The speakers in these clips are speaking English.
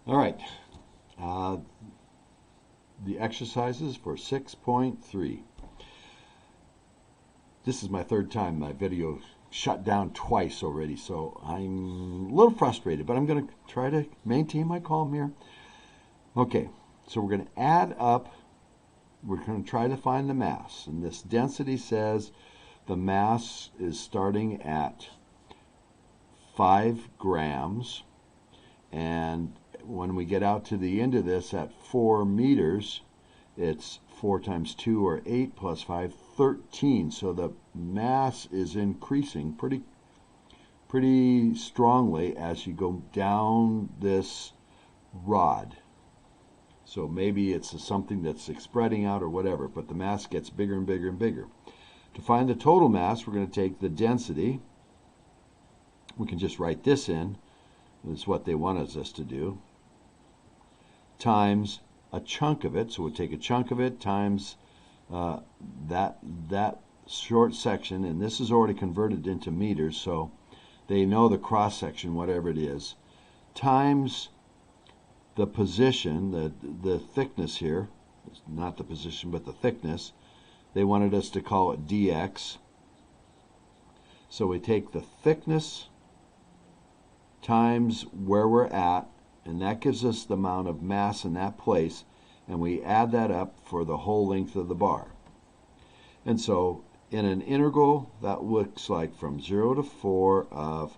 All right. Uh, the exercises for 6.3. This is my third time my video shut down twice already, so I'm a little frustrated, but I'm going to try to maintain my calm here. Okay, so we're going to add up. We're going to try to find the mass, and this density says the mass is starting at 5 grams, and when we get out to the end of this at 4 meters, it's 4 times 2 or 8 plus 5, 13. So the mass is increasing pretty strongly as you go down this rod. So maybe it's something that's spreading out or whatever, but the mass gets bigger and bigger and bigger. To find the total mass, we're going to take the density. We can just write this in. That's what they wanted us to do. Times a chunk of it. So we'll take a chunk of it times that short section, and this is already converted into meters, so they know the cross section, whatever it is, times the position, the thickness here, not the position but the thickness. They wanted us to call it dx. So we take the thickness times where we're at, and that gives us the amount of mass in that place, and we add that up for the whole length of the bar. And so in an integral, that looks like from 0 to 4 of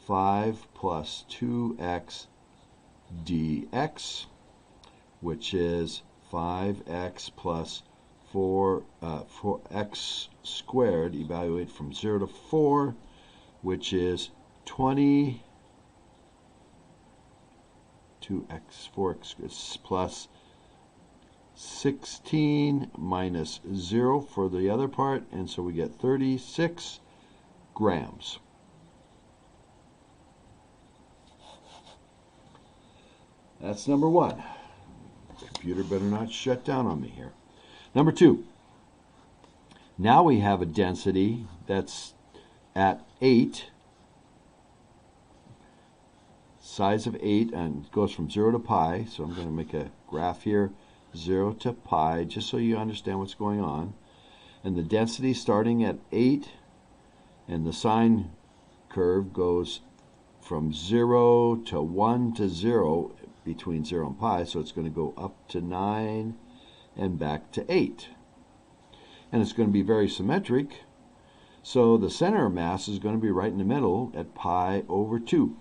5 plus 2x dx, which is 5x plus 4x squared, evaluate from 0 to 4, which is 20 2x 4x plus 16 minus 0 for the other part, and so we get 36 grams. That's number one. The computer better not shut down on me here. Number two. Now we have a density that's at 8, size of 8, and goes from 0 to pi. So I'm going to make a graph here, 0 to pi, just so you understand what's going on. And the density starting at 8, and the sine curve goes from 0 to 1 to 0 between 0 and pi, so it's going to go up to 9 and back to 8. And it's going to be very symmetric, so the center of mass is going to be right in the middle at pi over 2.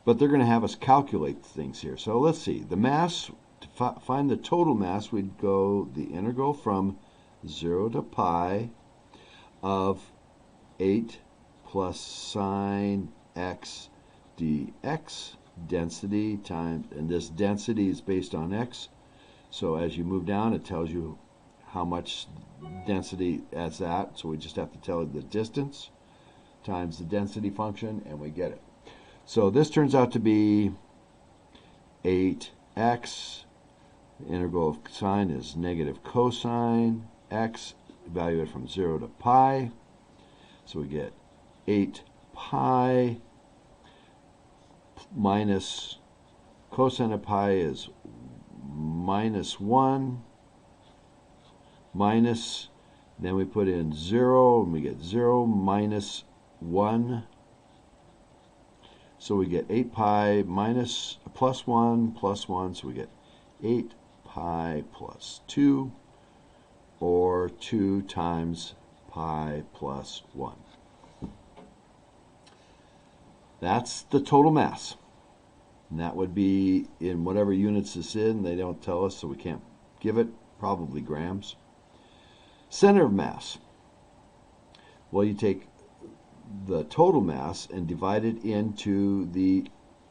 But they're going to have us calculate things here. So let's see. The mass, to find the total mass, we'd go the integral from 0 to pi of 8 plus sine x dx, density times, and this density is based on x. So as you move down, it tells you how much density that's at. So we just have to tell the distance times the density function, and we get it. So this turns out to be 8x. The integral of sine is negative cosine x, evaluated from 0 to pi. So we get 8 pi minus cosine of pi is minus 1, minus, then we put in 0, and we get 0 minus 1. So we get 8 pi minus plus 1, so we get 8 pi plus 2, or 2 times pi plus 1. That's the total mass. And that would be in whatever units it's in. They don't tell us, so we can't give it. Probably grams. Center of mass. Well, you take the total mass and divide it into the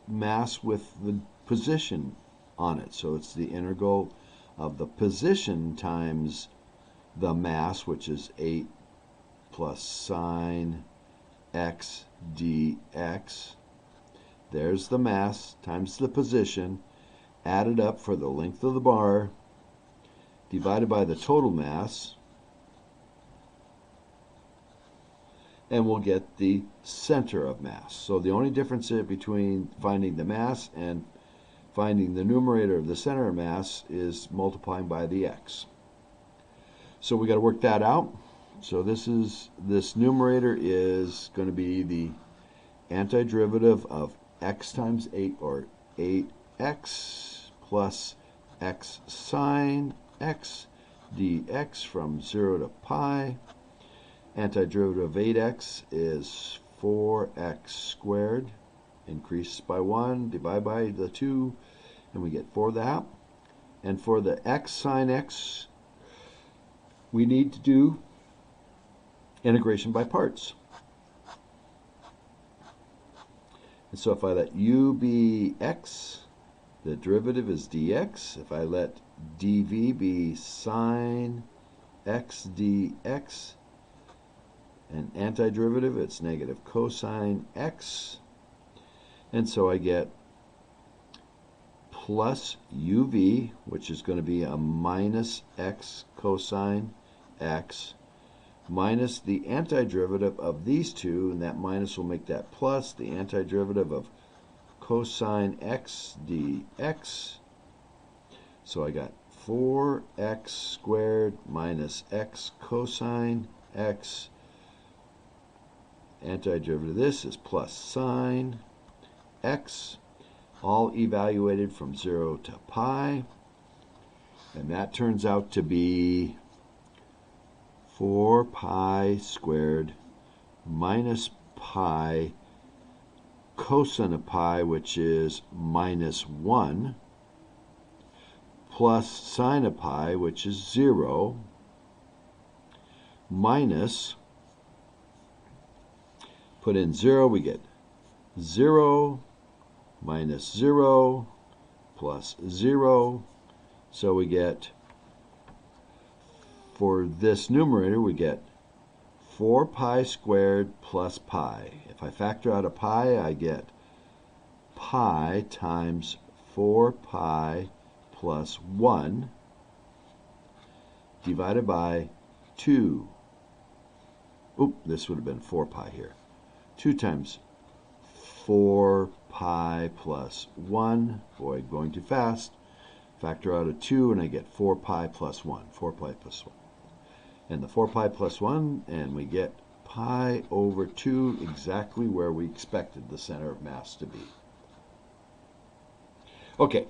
mass with the position on it. So it's the integral of the position times the mass, which is 8 plus sine x dx. There's the mass times the position, added up for the length of the bar, divided by the total mass, and we'll get the center of mass. So the only difference between finding the mass and finding the numerator of the center of mass is multiplying by the x. So we got to work that out. So this numerator is going to be the antiderivative of x times 8, or 8x plus x sine x dx from 0 to pi. Antiderivative of 8x is 4x squared, increase by 1, divide by the 2, and we get 4 that. And for the x sine x, we need to do integration by parts. And so if I let u be x, the derivative is dx. If I let dv be sine x dx, and antiderivative, it's negative cosine x. And so I get plus uv, which is going to be a minus x cosine x, minus the antiderivative of these two, and that minus will make that plus, the antiderivative of cosine x dx. So I got 4x squared minus x cosine x. Antiderivative of this is plus sine x, all evaluated from 0 to pi, and that turns out to be 4 pi squared minus pi cosine of pi, which is minus 1, plus sine of pi, which is 0, minus, put in 0, we get 0 minus 0 plus 0. So we get, for this numerator, we get 4 pi squared plus pi. If I factor out a pi, I get pi times 4 pi plus 1 divided by 2. Oop, this would have been 4 pi here. 2 times 4 pi plus 1. Boy, going too fast. Factor out a 2 and I get 4 pi plus 1. 4 pi plus 1. And the 4 pi plus 1, and we get pi over 2, exactly where we expected the center of mass to be. Okay.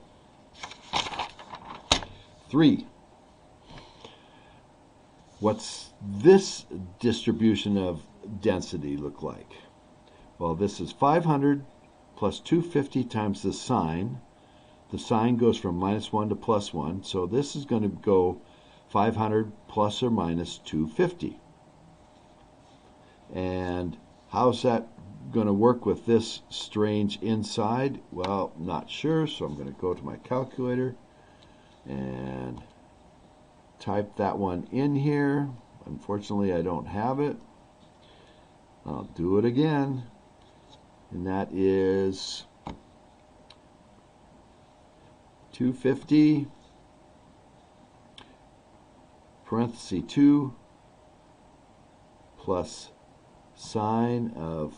3. What's this distribution of density look like? Well, this is 500 plus 250 times the sine. The sine goes from minus 1 to plus 1, so this is going to go 500 plus or minus 250. And how's that going to work with this strange inside? Well, not sure, so I'm going to go to my calculator and type that one in here. Unfortunately, I don't have it. I'll do it again. And that is 250 parenthesis 2 plus sine of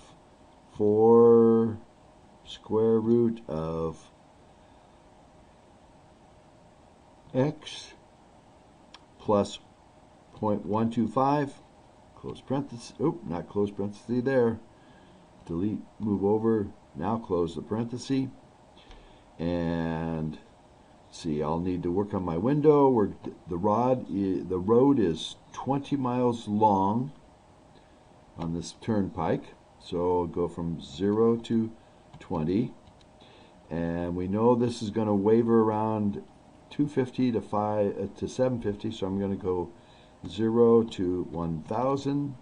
4 square root of x plus 0.125, close parenthesis, not close parenthesis there, delete, move over, now close the parenthesis, and see, I'll need to work on my window where the road is 20 miles long on this turnpike, so I'll go from 0 to 20, and we know this is going to waver around 250 to 750, so I'm going to go 0 to 1,000.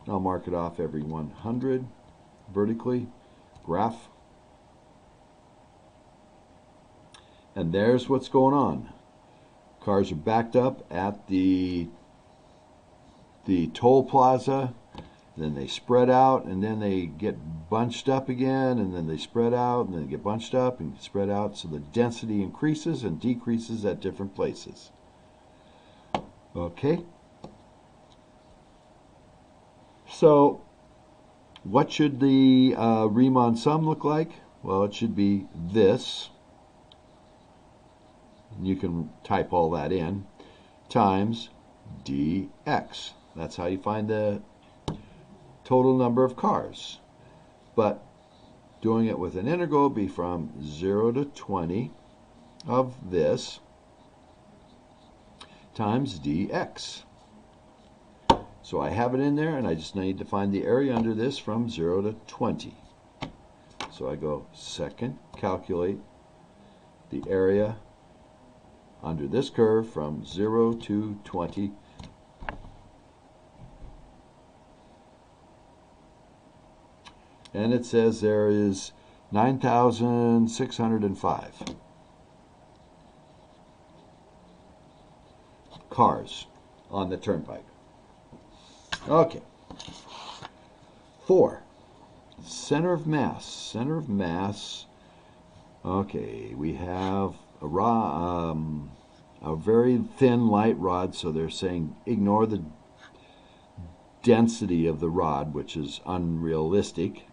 I'll mark it off every 100 vertically, graph. And there's what's going on. Cars are backed up at the toll plaza, then they spread out, and then they get bunched up again, and then they spread out, and then they get bunched up and spread out, so the density increases and decreases at different places. Okay. So what should the Riemann sum look like? Well, it should be this. You can type all that in, times dx. That's how you find the total number of cars. But doing it with an integral would be from 0 to 20 of this times dx. So I have it in there, and I just need to find the area under this from 0 to 20. So I go second, calculate the area under this curve from 0 to 20. And it says there is 9,605 cars on the turnpike. Okay. 4. Center of mass. Center of mass. Okay, we have a very thin light rod, so they're saying ignore the density of the rod, which is unrealistic,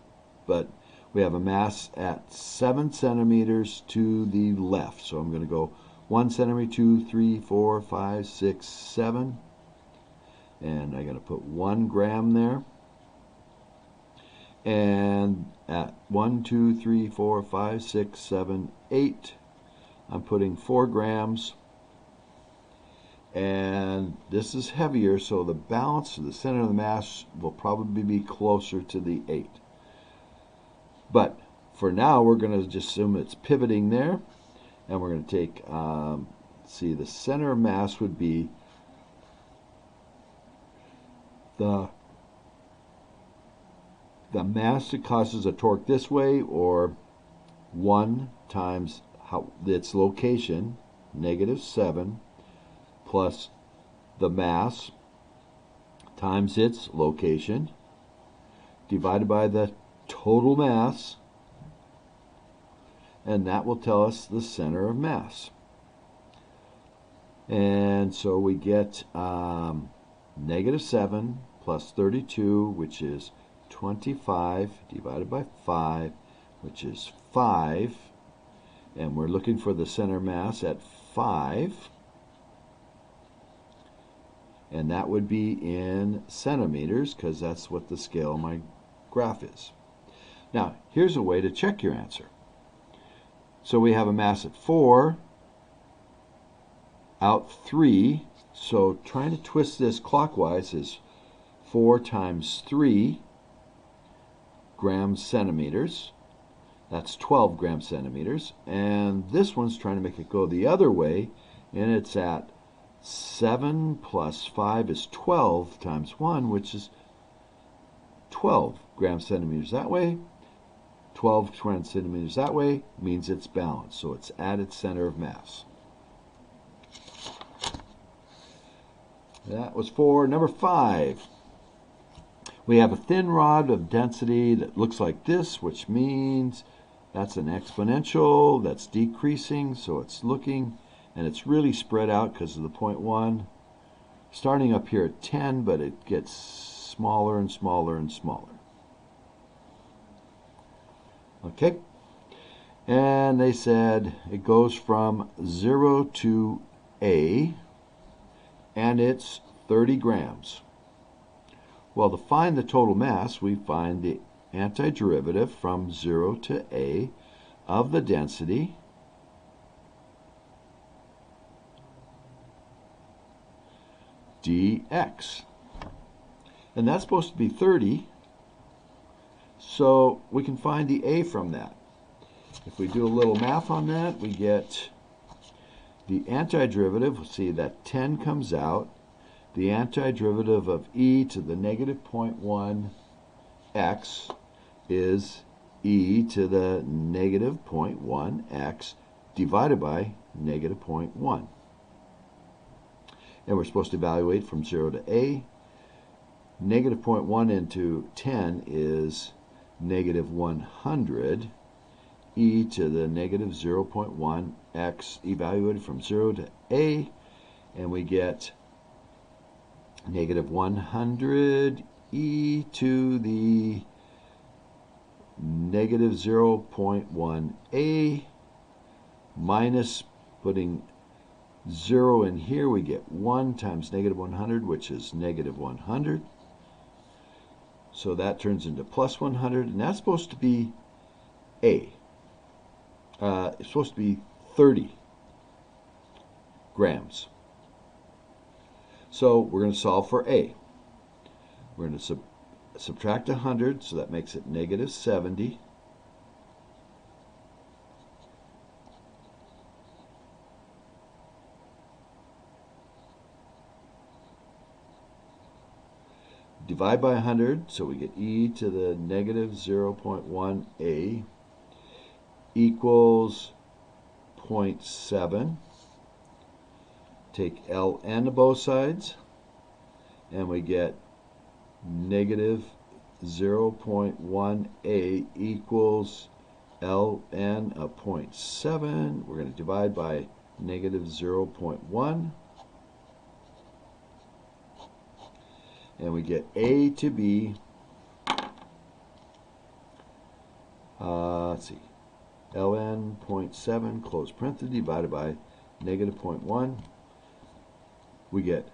but we have a mass at 7 centimeters to the left. So I'm going to go 1 centimeter, 2, 3, 4, 5, 6, 7. And I'm going to put 1 gram there. And at 1, 2, 3, 4, 5, 6, 7, 8, I'm putting 4 grams. And this is heavier, so the balance of the center of the mass will probably be closer to the 8. But for now, we're going to just assume it's pivoting there. And we're going to take, see, the center of mass would be the mass that causes a torque this way, or 1 times its location, -7, plus the mass times its location, divided by the total mass, and that will tell us the center of mass. And so we get -7 plus 32, which is 25, divided by 5, which is 5. And we're looking for the center mass at 5. And that would be in centimeters, because that's what the scale of my graph is. Now, here's a way to check your answer. So we have a mass at 4, out 3. So trying to twist this clockwise is 4 times 3 grams centimeters. That's 12 gram centimeters. And this one's trying to make it go the other way, and it's at 7 plus 5 is 12 times 1, which is 12 gram centimeters that way. 12 gram centimeters that way means it's balanced, so it's at its center of mass. That was for number 5. We have a thin rod of density that looks like this, which means that's an exponential that's decreasing, so it's looking, and it's really spread out because of the 0.1. Starting up here at 10, but it gets smaller and smaller and smaller. Okay, and they said it goes from 0 to A, and it's 30 grams. Well, to find the total mass, we find the antiderivative from 0 to A of the density dx. And that's supposed to be 30, so we can find the A from that. If we do a little math on that, we get the antiderivative. See that 10 comes out. The antiderivative of e to the -0.1 x is e to the -0.1 x divided by -0.1. And we're supposed to evaluate from 0 to A. -0.1 into 10 is -100. E to the -0.1 x evaluated from 0 to A, and we get -100 e to the negative 0.1a minus, putting 0 in here, we get 1 times negative 100, which is negative 100. So that turns into plus 100, and that's supposed to be A. It's supposed to be 30 grams. So we're going to solve for A. We're going to subtract 100, so that makes it negative 70. Divide by 100, so we get e to the negative 0.1a equals 0.7. Take ln to both sides, and we get negative 0.1a equals ln of 0.7. We're going to divide by negative 0.1. And we get a to be, let's see, ln 0.7, close parenthesis, divided by negative 0.1. We get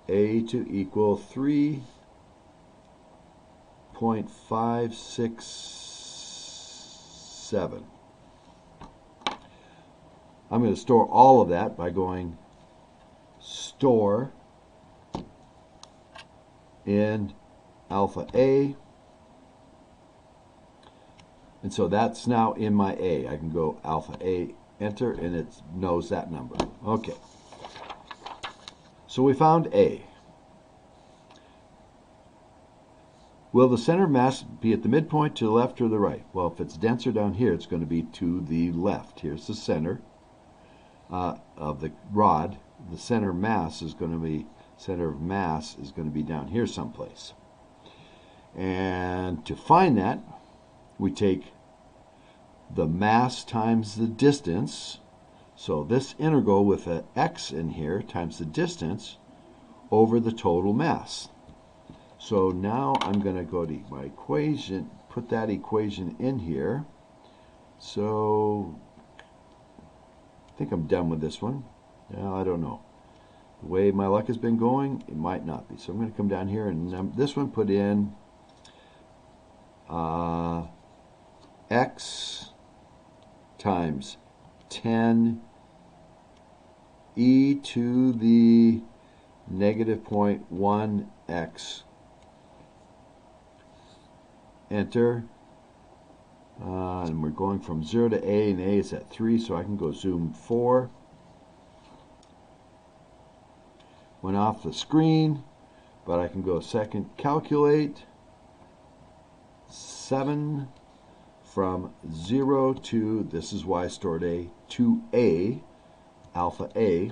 a to equal 3.567. I'm going to store all of that by going store in alpha A, and so that's now in my A. I can go alpha A, enter, and it knows that number. Okay, so we found A. Will the center mass be at the midpoint, to the left, or the right? Well, if it's denser down here, it's going to be to the left. Here's the center of the rod. The center mass is going to be down here someplace. And to find that, we take the mass times the distance. So this integral with an x in here times the distance over the total mass. So now I'm going to go to my equation, put that equation in here. So I think I'm done with this one. Yeah, I don't know. The way my luck has been going, it might not be. So I'm going to come down here and this one put in x times 10 e to the negative 0.1 x. Enter. And we're going from 0 to a, and a is at 3, so I can go zoom 4. Went off the screen, but I can go second, calculate 7 from 0 to, this is why I stored A, to A, alpha A.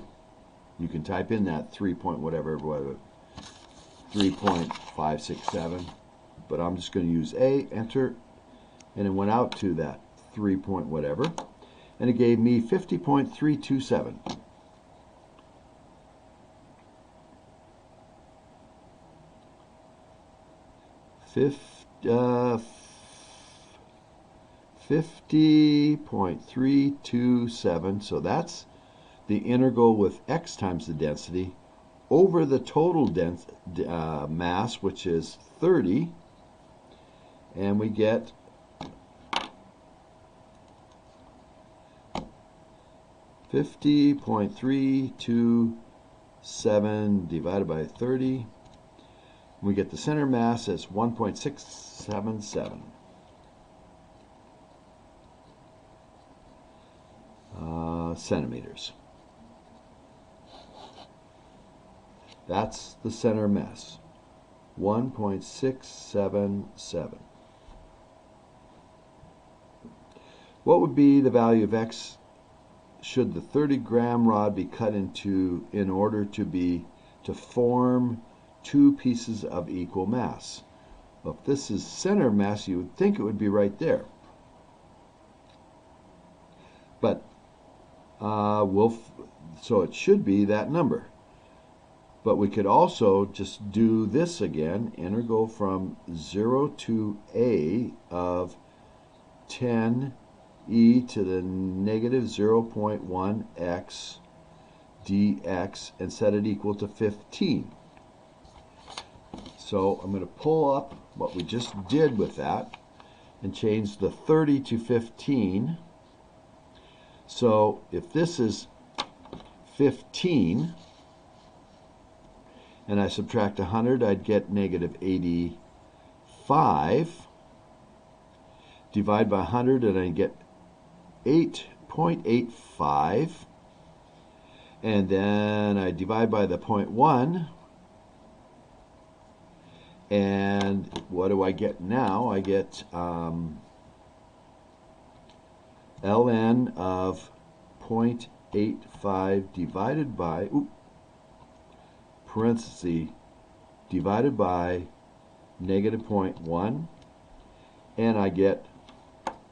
You can type in that 3 point whatever, 3.567, but I'm just going to use A, enter, and it went out to that 3 point whatever, and it gave me 50.327. 50.327, so that's the integral with x times the density over the total mass, which is 30, and we get 50.327 divided by 30. We get the center mass as 1.677 centimeters. That's the center mass, 1.677. What would be the value of x should the 30-gram rod be cut into in order to form two pieces of equal mass? Well, if this is center mass, you would think it would be right there. But so it should be that number. But we could also just do this again, integral from 0 to a of 10 e to the negative 0.1 x dx and set it equal to 15. So I'm going to pull up what we just did with that and change the 30 to 15. So if this is 15 and I subtract 100, I'd get negative 85. Divide by 100 and I get 8.85. And then I divide by the 0.1. And what do I get now? I get ln of 0.85 divided by, parenthesis, divided by negative 0.1. And I get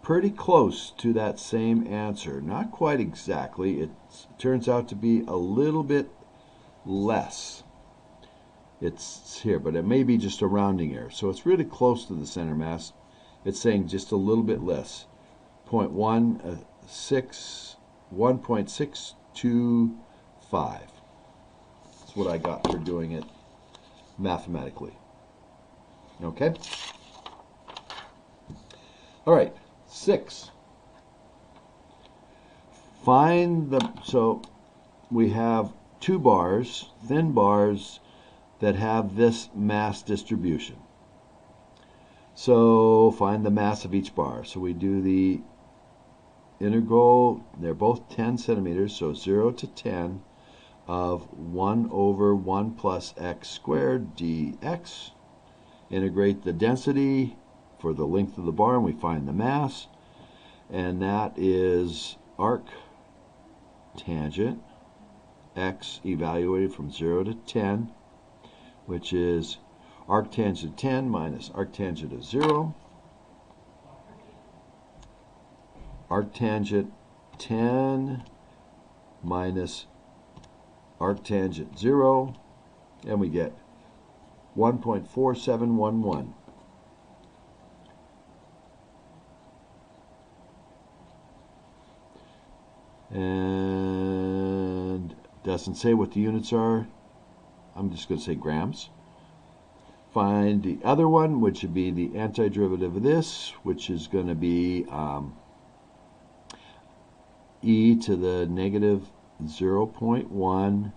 pretty close to that same answer. Not quite exactly. It turns out to be a little bit less. It's here, but it may be just a rounding error. So it's really close to the center mass. It's saying just a little bit less. 1.625. That's what I got for doing it mathematically. Okay? All right, 6. Find the, so we have two bars, thin bars, that have this mass distribution. So find the mass of each bar. So we do the integral, they're both 10 centimeters, so 0 to 10 of 1 over 1 plus x squared dx. Integrate the density for the length of the bar, and we find the mass. And that is arc tangent x evaluated from 0 to 10, which is arctangent 10 minus arctangent of 0. Arctangent 10 minus arctangent 0, and we get 1.4711. And doesn't say what the units are. I'm just going to say grams. Find the other one, which would be the antiderivative of this, which is going to be e to the negative 0.1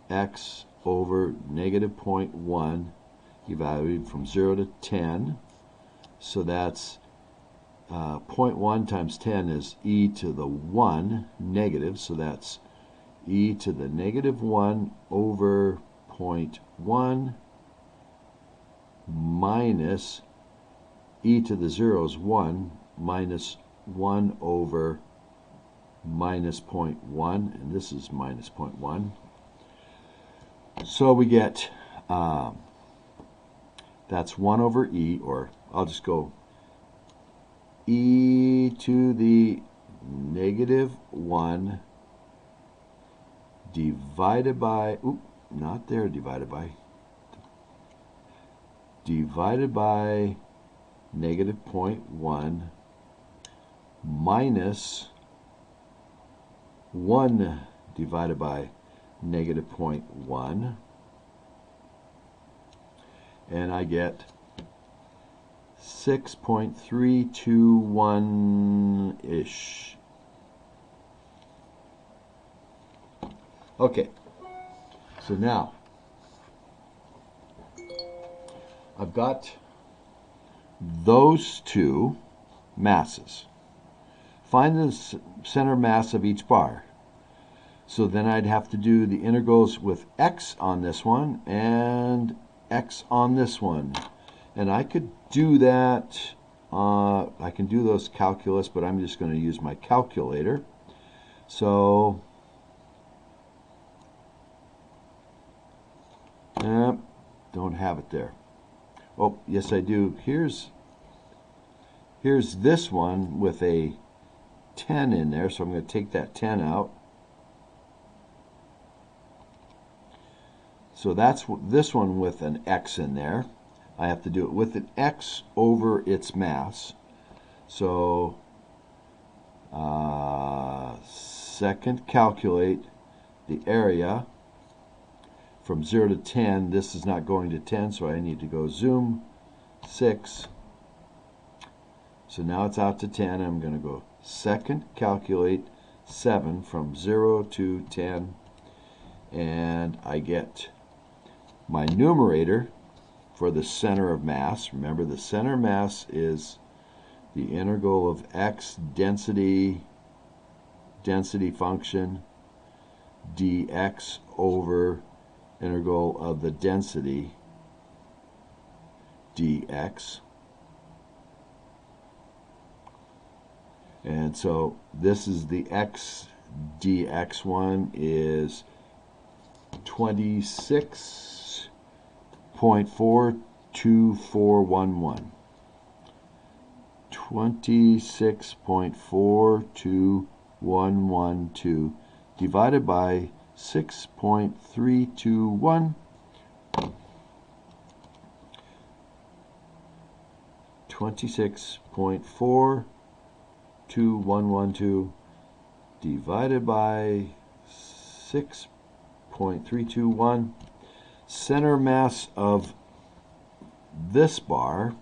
x over negative 0.1 evaluated from 0 to 10. So that's 0.1 times 10 is e to the 1 negative, so that's e to the negative 1 over 0.1 minus e to the 0 is 1 minus 1 over minus 0.1, and this is minus 0.1. So we get, that's 1 over e, or I'll just go e to the negative 1 divided by, not there, divided by negative 0.1 minus 1 divided by negative 0.1, and I get 6.321-ish. Okay, so now I've got those two masses. Find the center mass of each bar. So then I'd have to do the integrals with x on this one and x on this one. And I could do that, I can do those calculus, but I'm just going to use my calculator. So, don't have it there. Oh, yes I do. Here's this one with a 10 in there, so I'm going to take that 10 out. So that's this one with an x in there. I have to do it with an x over its mass. So second, calculate the area from 0 to 10. This is not going to 10, so I need to go zoom 6. So now it's out to 10. I'm going to go second, calculate 7 from 0 to 10, and I get my numerator for the center of mass. Remember, the center of mass is the integral of x density function dx over integral of the density dx. And so this is the x dx one is 26.42411. 26.42112 divided by 6.321. 26.42112 divided by 6.321. Center mass of this bar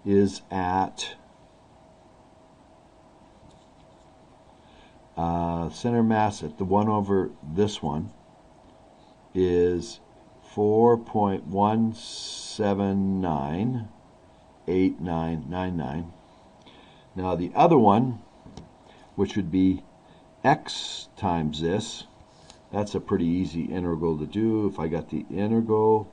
is at center mass at the 1 over this one is 4.1798999. Now the other one, which would be x times this, that's a pretty easy integral to do. If I got the integral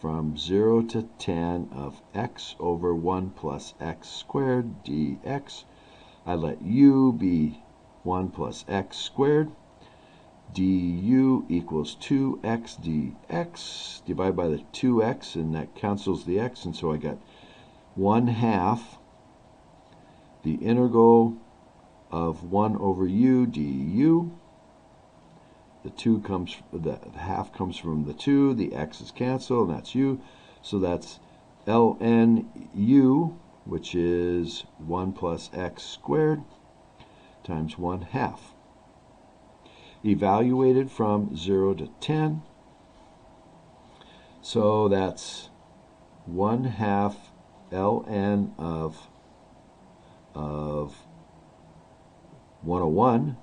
from 0 to 10 of x over 1 plus x squared dx, I let u be 1 plus x squared. du equals 2x dx divided by the 2x, and that cancels the x, and so I got 1/2 the integral of 1 over u du. The 2 comes, the half comes from the 2, the x is canceled, and that's u. So that's ln u, which is 1 plus x squared times 1/2. Evaluated from 0 to 10. So that's 1/2 ln of 101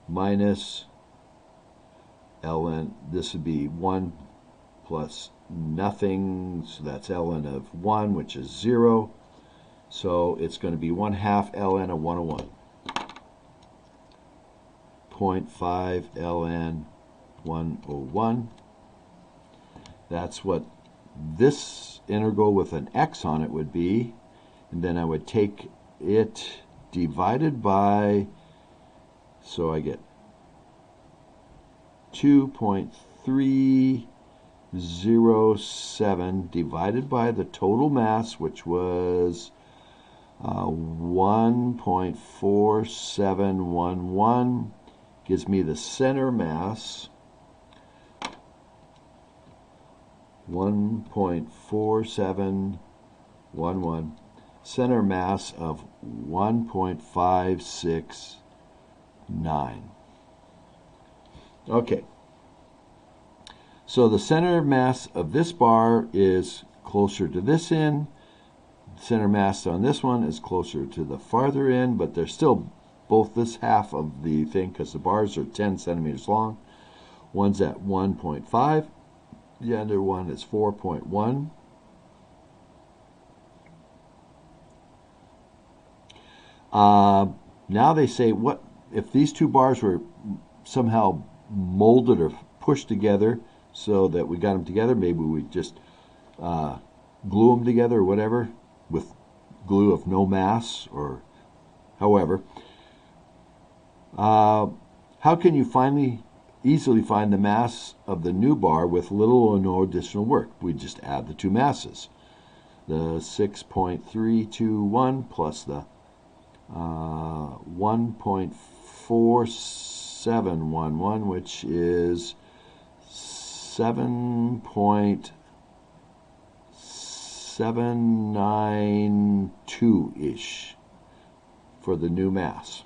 minus ln, this would be 1 plus nothing, so that's ln of 1, which is 0. So it's going to be 1/2 ln of 101. 0.5 ln 101. That's what this integral with an x on it would be. And then I would take it divided by, so I get 2.307 divided by the total mass, which was 1.4711, gives me the center mass, 1.4711, center mass of 1.569. Okay, so the center mass of this bar is closer to this end. Center mass on this one is closer to the farther end, but they're still both this half of the thing because the bars are 10 centimeters long. One's at 1.5, the other one is 4.1. Now they say, what if these two bars were somehow molded or pushed together so that we got them together? Maybe we just glue them together or whatever with glue of no mass, or however. How can you easily find the mass of the new bar with little or no additional work? We just add the two masses. The 6.321 plus the 1.47 711, which is 7.792-ish for the new mass.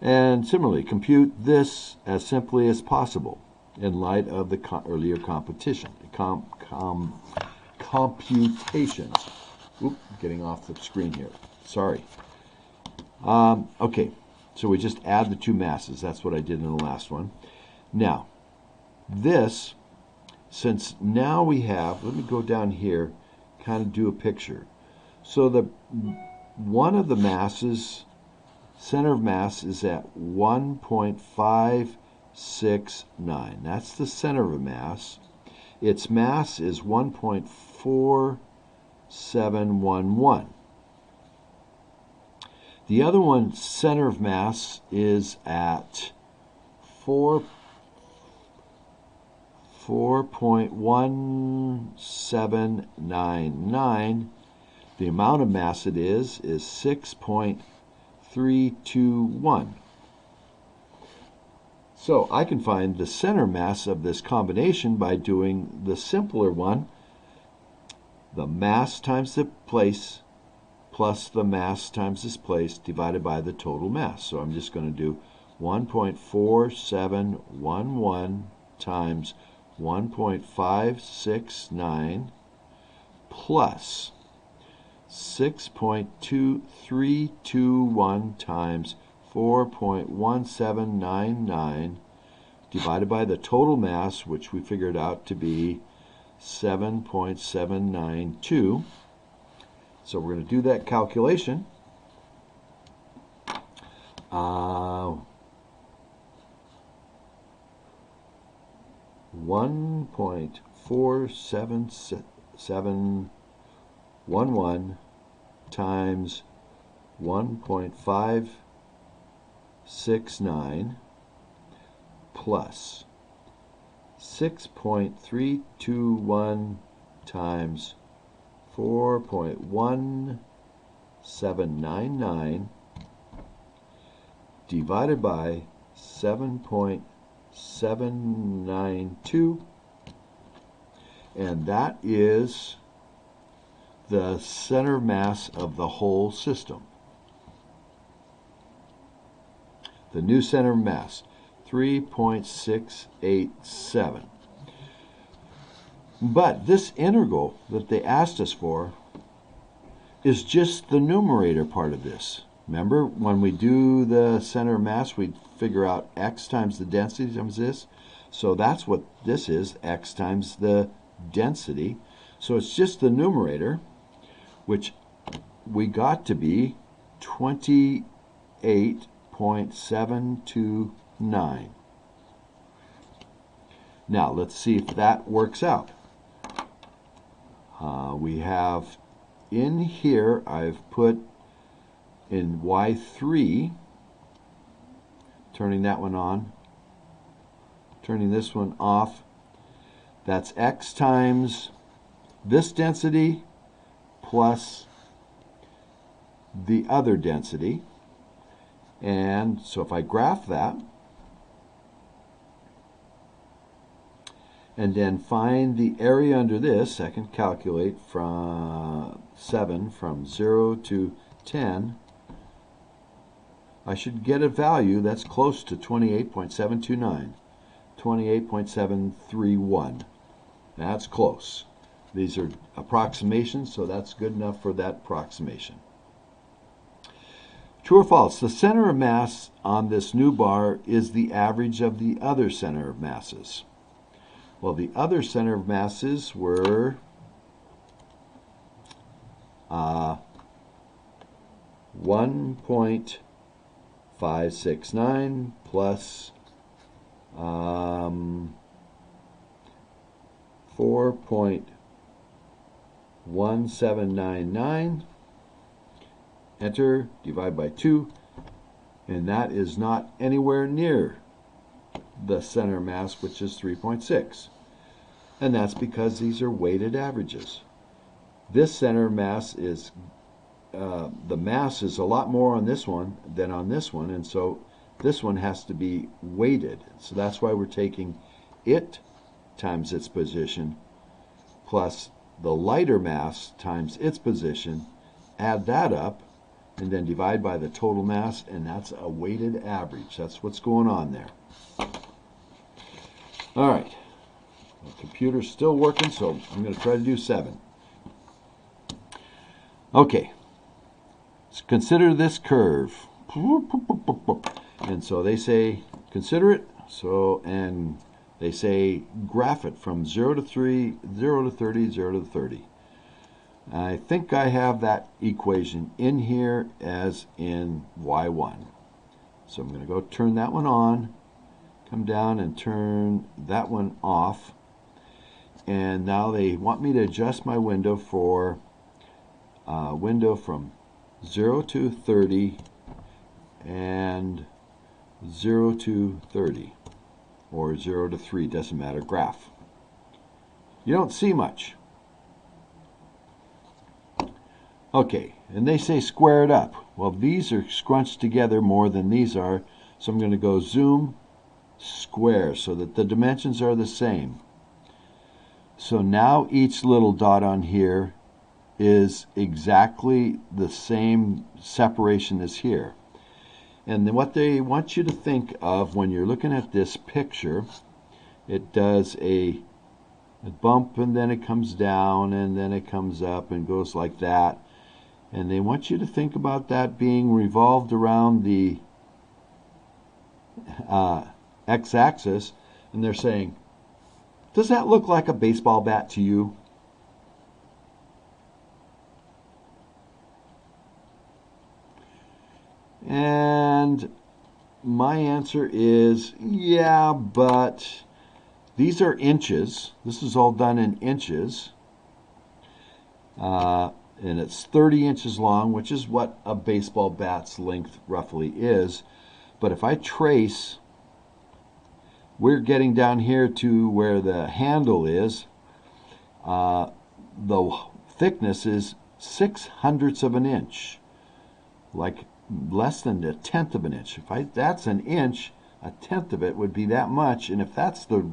And similarly, compute this as simply as possible in light of the earlier computations. Oop, getting off the screen here. Sorry. Okay, so we just add the two masses. That's what I did in the last one. Now, this, since now we have, let me go down here, kind of do a picture. So the one of the masses, center of mass, is at 1.569. That's the center of a mass. Its mass is 1.4711. The other one, center of mass, is at 4.1799. The amount of mass it is 6.321. So I can find the center mass of this combination by doing the simpler one, the mass times the place plus the mass times this place divided by the total mass. So I'm just going to do 1.4711 times 1.569 plus 6.2321 times 4.1799 divided by the total mass, which we figured out to be 7.792. So we're going to do that calculation. 1.47711 times 1.569 plus 6.321 times 4.1799 divided by 7.792, and that is the center mass of the whole system. The new center mass, 3.687. But this integral that they asked us for is just the numerator part of this. Remember, when we do the center mass, we figure out x times the density times this. So that's what this is, x times the density. So it's just the numerator, which we got to be 28.729. Now, let's see if that works out. We have in here, I've put in y3, turning that one on, turning this one off. That's x times this density plus the other density. And so if I graph that, and then find the area under this, I can calculate from 7 from 0 to 10. I should get a value that's close to 28.729, 28.731. That's close. These are approximations, so that's good enough for that approximation. True or false? The center of mass on this new bar is the average of the other center of masses. Well, the other center of masses were 1.569 plus 4.1799. Enter, divide by 2, and that is not anywhere near the center mass, which is 3.6. And that's because these are weighted averages. This center mass is the mass is a lot more on this one than on this one, and so this one has to be weighted. So that's why we're taking it times its position plus the lighter mass times its position, add that up, and then divide by the total mass, and that's a weighted average. That's what's going on there. All right. The computer's still working, so I'm going to try to do 7. Okay. So consider this curve. And so they say, consider it. So, and they say, graph it from 0 to 3, 0 to 30, 0 to 30. I think I have that equation in here as in y1. So I'm going to go turn that one on, come down and turn that one off. And now they want me to adjust my window for window from 0 to 30 and 0 to 30. Or 0 to 3, doesn't matter, graph. You don't see much. Okay, and they say square it up. Well, these are scrunched together more than these are, so I'm going to go zoom square so that the dimensions are the same. So now each little dot on here is exactly the same separation as here. And then what they want you to think of when you're looking at this picture, it does a bump and then it comes down and then it comes up and goes like that. And they want you to think about that being revolved around the x-axis. And they're saying, does that look like a baseball bat to you? And my answer is, yeah, but these are inches. This is all done in inches. And it's 30 inches long, which is what a baseball bat's length roughly is. But if I trace, we're getting down here to where the handle is. The thickness is 6/100ths of an inch, like less than 1/10 of an inch. That's an inch, 1/10 of it would be that much, and if that's the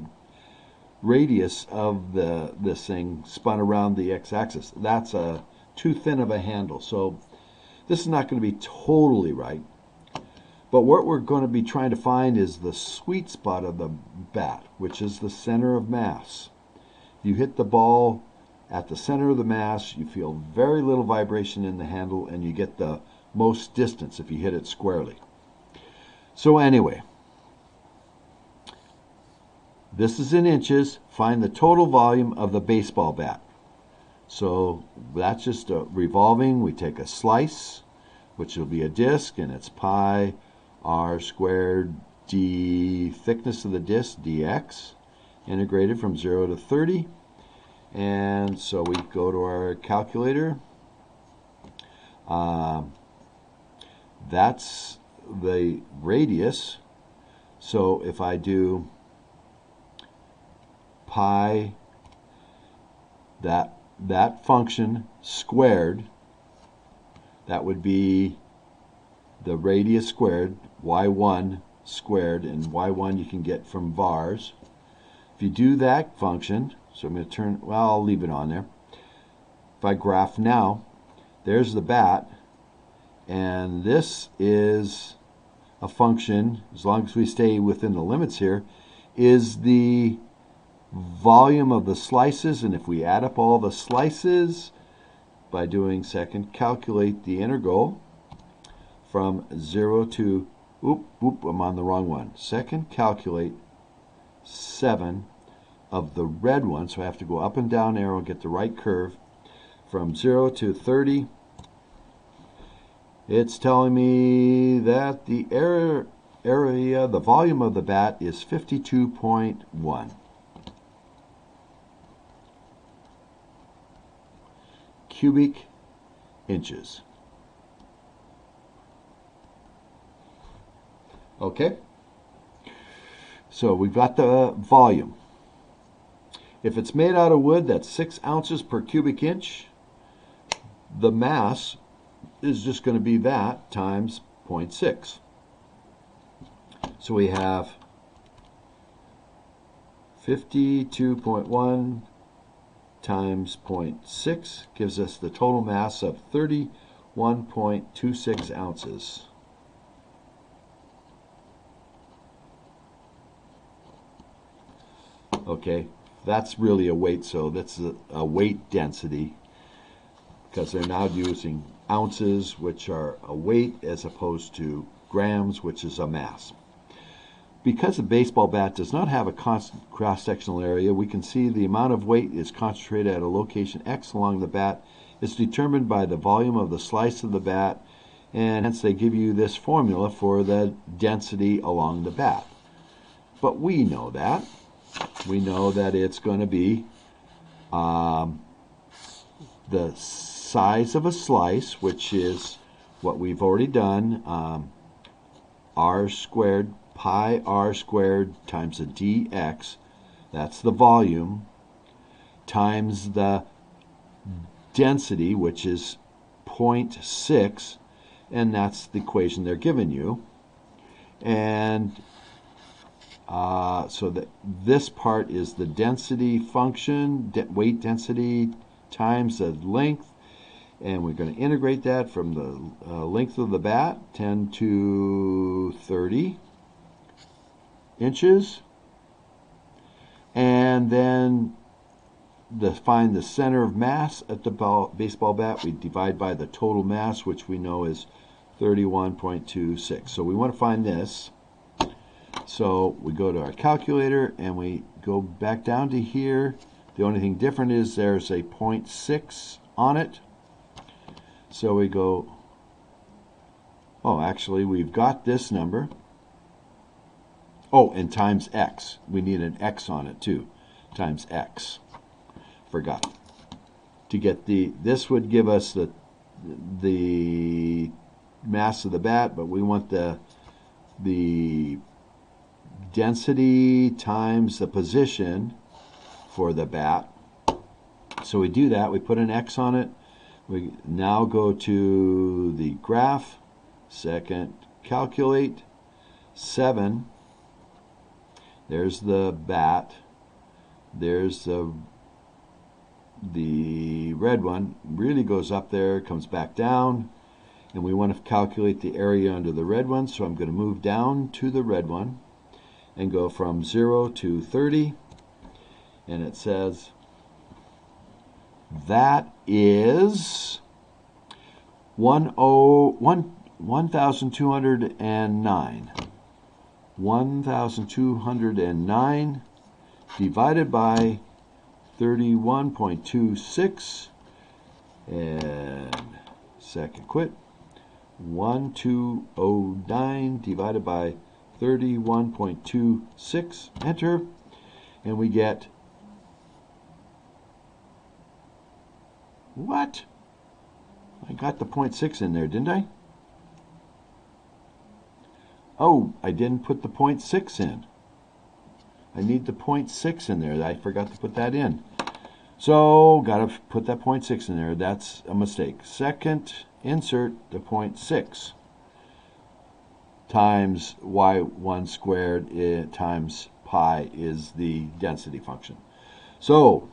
radius of this thing spun around the x-axis, that's too thin of a handle. So this is not going to be totally right. But what we're going to be trying to find is the sweet spot of the bat, which is the center of mass. You hit the ball at the center of the mass, you feel very little vibration in the handle, and you get the most distance if you hit it squarely. So anyway, this is in inches. Find the total volume of the baseball bat. So that's just a revolving. We take a slice, which will be a disc, and it's pi r squared d thickness of the disc dx, integrated from 0 to 30. And so we go to our calculator. That's the radius. So if I do pi, that function squared, that would be the radius squared, y1 squared, and y1 you can get from vars. If you do that function, so I'm going to turn, well, I'll leave it on there. If I graph now, there's the bat, and this is a function, as long as we stay within the limits here, is the volume of the slices. And if we add up all the slices by doing second calculate the integral from 0 to, I'm on the wrong one. Second calculate 7 of the red one, so I have to go up and down arrow, get the right curve, from 0 to 30. It's telling me that the area, the volume of the bat is 52.1 cubic inches. Okay? So we've got the volume. If it's made out of wood, that's 6 ounces per cubic inch. The mass is just going to be that times 0.6. So we have 52.1 times 0.6 gives us the total mass of 31.26 ounces. Okay, that's really a weight, so that's a weight density, because they're now using ounces, which are a weight, as opposed to grams, which is a mass. Because a baseball bat does not have a constant cross-sectional area, we can see the amount of weight is concentrated at a location X along the bat is determined by the volume of the slice of the bat, and hence they give you this formula for the density along the bat. But we know that. We know that it's going to be the size of a slice, which is what we've already done, r squared pi r squared times the dx, that's the volume, times the density, which is 0.6, and that's the equation they're giving you. And so that this part is the density function, weight density times the length, and we're going to integrate that from the length of the bat, 10 to 30 inches, and then find the center of mass at the baseball bat. We divide by the total mass, which we know is 31.26. So we want to find this. So we go to our calculator and we go back down to here. The only thing different is there's a 0.6 on it. So we go, oh, actually we've got this number. Oh, and times x. We need an x on it too. Times x. Forgot. To get this would give us the mass of the bat, but we want the density times the position for the bat. So we do that. We put an x on it. We now go to the graph. Second, calculate. 7. There's the bat. There's the red one. Really goes up there, comes back down. And we want to calculate the area under the red one, so I'm going to move down to the red one and go from 0 to 30. And it says that is 1,209. 1,209 divided by 31.26, and second quit. 1,209 divided by 31.26, enter, and we get, what? I got the 0.6 in there, didn't I? Oh, I didn't put the 0.6 in. I need the 0.6 in there. I forgot to put that in. So, got to put that 0.6 in there. That's a mistake. Second, insert the 0.6 times y1 squared times pi is the density function. So,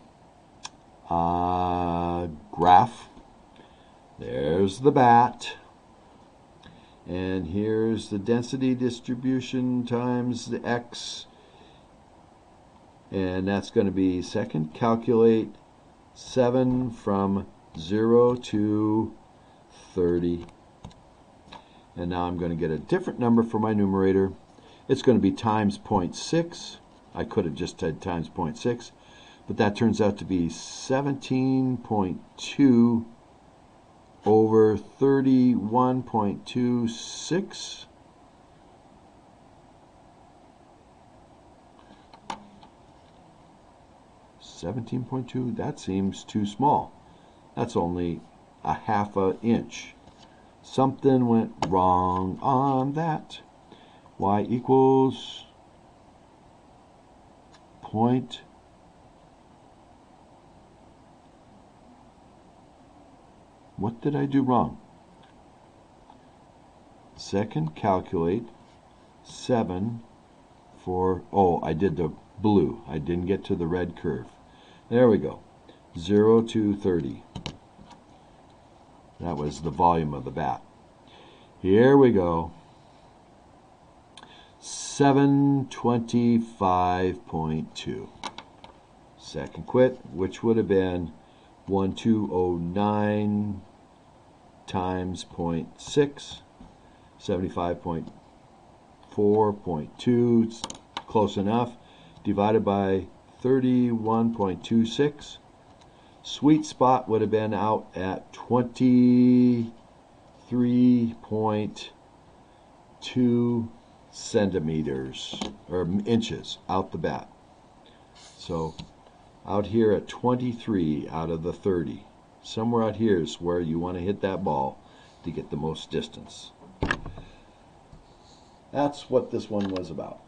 graph. There's the bat. And here's the density distribution times the x. And that's going to be, second, calculate 7 from 0 to 30. And now I'm going to get a different number for my numerator. It's going to be times 0.6. I could have just said times 0.6, but that turns out to be 17.2 over 31.26. $17.2, that seems too small. That's only a half an inch. Something went wrong on that. Y equals point. What did I do wrong? Second, calculate 7 for, oh, I did the blue. I didn't get to the red curve. There we go. 0 to 30. That was the volume of the bat. Here we go. 725.2. Second quit, which would have been 1209 times 0.6, 75.4.2, close enough, divided by 31.26. Sweet spot would have been out at 23.2 centimeters, or inches, out the bat. So out here at 23 out of the 30. Somewhere out here is where you want to hit that ball to get the most distance. That's what this one was about.